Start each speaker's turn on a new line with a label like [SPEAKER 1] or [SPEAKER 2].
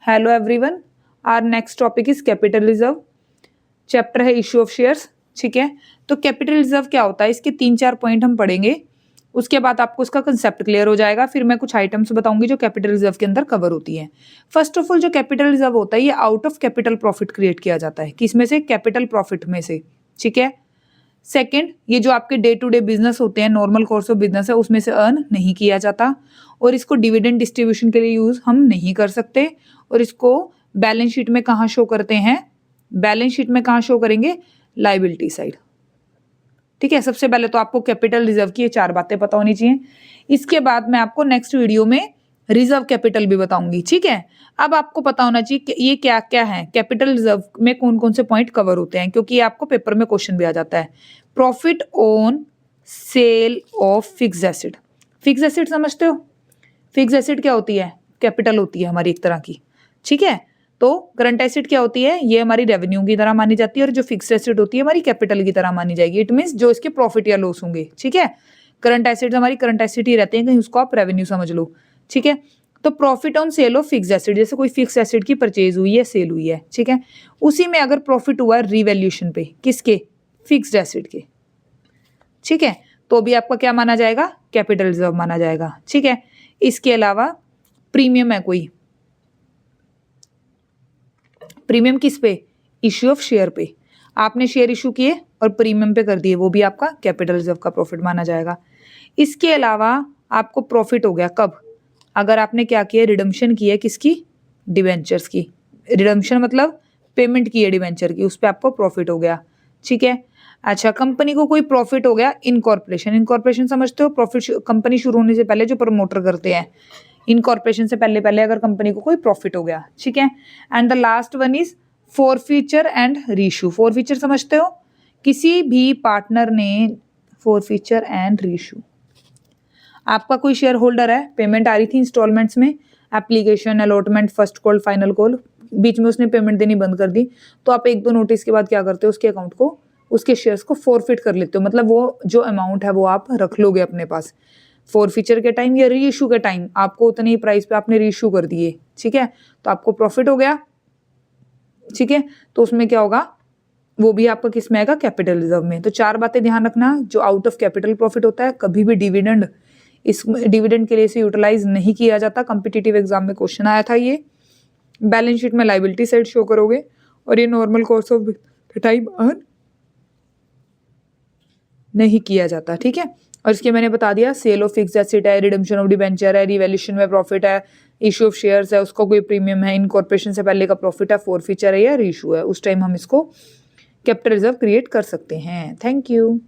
[SPEAKER 1] Hello everyone, our next topic is capital reserve. Chapter है issue of shares. ठीक है, तो कैपिटल रिजर्व क्या होता है, इसके 3-4 पॉइंट हम पढ़ेंगे, उसके बाद आपको उसका कंसेप्ट क्लियर हो जाएगा। फिर मैं कुछ आइटम्स बताऊंगी जो कैपिटल रिजर्व के अंदर कवर होती है। फर्स्ट ऑफ ऑल, जो कैपिटल रिजर्व होता है ये out of capital profit create किया जाता है। किसमें से? कैपिटल प्रॉफिट में से। ठीक है। सेकंड, ये जो आपके डे टू डे बिजनेस होते हैं, नॉर्मल कोर्स ऑफ बिजनेस है, उसमें से अर्न नहीं किया जाता और इसको डिविडेंड डिस्ट्रीब्यूशन के लिए यूज हम नहीं कर सकते। और इसको बैलेंस शीट में कहाँ शो करते हैं? बैलेंस शीट में कहाँ शो करेंगे? Liability side. ठीक है, सबसे पहले तो आपको कैपिटल रिजर्व की ये 4 बातें पता होनी चाहिए। इसके बाद मैं आपको नेक्स्ट वीडियो में रिजर्व कैपिटल भी बताऊंगी। ठीक है, अब आपको पता होना चाहिए कि ये क्या क्या है, कैपिटल रिजर्व में कौन कौन से पॉइंट कवर होते हैं, क्योंकि ये आपको पेपर में क्वेश्चन भी आ जाता है। Profit on sale of fixed asset. Fixed asset समझते हो? फिक्स्ड एसेट क्या होती है? कैपिटल होती है हमारी एक तरह की। ठीक है, तो करंट एसेट क्या होती है? ये हमारी रेवेन्यू की तरह मानी जाती है और जो फिक्स्ड एसेट होती है हमारी कैपिटल की तरह मानी जाएगी। इट मींस जो इसके प्रॉफिट या लॉस होंगे। ठीक है, करंट एसेट हमारी करंट एसेट ही रहते हैं, कहीं उसको आप रेवेन्यू समझ लो। ठीक है, तो profit on sale of fixed asset, जैसे कोई फिक्स एसेट की परचेज हुई है, सेल हुई है। ठीक है, उसी में अगर प्रॉफिट हुआ है रिवैल्यूएशन पे, किसके? फिक्स्ड एसेट के। ठीक है, तो भी आपका क्या माना जाएगा? कैपिटल रिजर्व माना जाएगा। ठीक है, इसके अलावा प्रीमियम है कोई, प्रीमियम किस पे? इश्यू ऑफ शेयर पे। आपने शेयर इशू किए और प्रीमियम पे कर दिए, वो भी आपका कैपिटल रिजर्व का प्रॉफिट माना जाएगा। इसके अलावा आपको प्रॉफिट हो गया कब? अगर आपने क्या किया? रिडम्पशन की है, किसकी? डिवेंचर्स की। रिडम्पशन मतलब पेमेंट की है डिवेंचर की, उस पर आपको प्रॉफिट हो गया। ठीक है, अच्छा, कंपनी को कोई प्रॉफिट हो गया, इनकॉर्पोरेशन। इनकॉर्पोरेशन समझते हो? प्रॉफिट कंपनी शुरू होने से पहले जो प्रमोटर करते हैं, इनकॉर्पोरेशन से पहले पहले अगर कंपनी को कोई प्रॉफिट हो गया। ठीक है, and the last one is forfeiture and reissue. Forfeiture समझते हो? किसी भी पार्टनर ने फॉरफीचर एंड रीशू, आपका कोई शेयर होल्डर है, पेमेंट आ रही थी इंस्टॉलमेंट्स में, application, allotment, first call, final call, बीच में उसने पेमेंट देनी बंद कर दी, तो आप 1-2 नोटिस के बाद क्या करते हो? उसके अकाउंट को, उसके शेयर्स को फॉरफिट कर लेते हो। मतलब वो जो अमाउंट है वो आप रख लोगे अपने पास। फॉरफीचर के टाइम या री इशू के टाइम आपको उतनी प्राइस पे आपने री इशू कर दिए। ठीक है, तो आपको प्रॉफिट हो गया। ठीक है, तो उसमें क्या होगा? वो भी आपका किस में आएगा? कैपिटल रिजर्व में। तो 4 बातें ध्यान रखना। जो आउट ऑफ कैपिटल प्रॉफिट होता है, कभी भी डिविडेंड, इस डिविडेंड के लिए इसे यूटिलाइज नहीं किया जाता। कॉम्पिटिटिव एग्जाम में क्वेश्चन आया था ये। बैलेंस शीट में लायबिलिटी साइड शो करोगे और ये normal course of time earn नहीं किया जाता। ठीक है, और इसके मैंने बता दिया, सेल ऑफ फिक्स्ड एसेट है, रिडम्पशन ऑफ डिबेंचर है, रिवैल्यूएशन में प्रॉफिट है, इशू ऑफ शेयर्स है, उसका कोई प्रीमियम है, इनकॉर्पोरेशन से पहले का प्रॉफिट है, फॉरफीचर है या रीइशू है, उस टाइम हम इसको कैपिटल रिजर्व क्रिएट कर सकते हैं। Thank you.